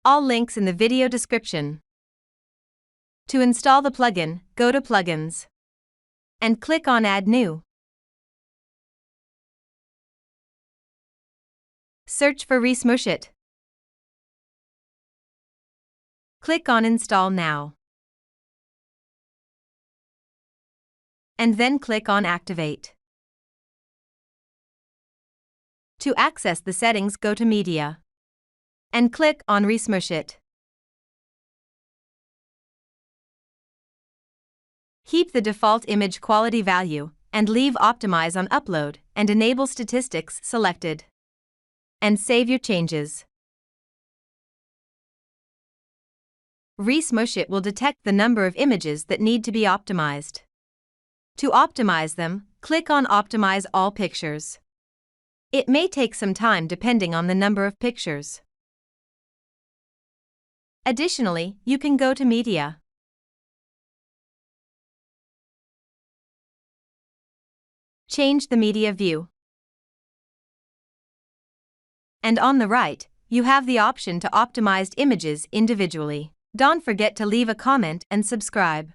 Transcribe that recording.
All links in the video description. To install the plugin, go to Plugins and click on Add New. Search for reSmush.it. Click on Install Now. And then click on Activate. To access the settings, go to Media and click on reSmush.it. Keep the default image quality value and leave Optimize on Upload and Enable Statistics selected. And save your changes. reSmush.it will detect the number of images that need to be optimized. To optimize them, click on Optimize All Pictures. It may take some time depending on the number of pictures. Additionally, you can go to Media change the media view. And on the right, you have the option to optimize images individually. Don't forget to leave a comment and subscribe.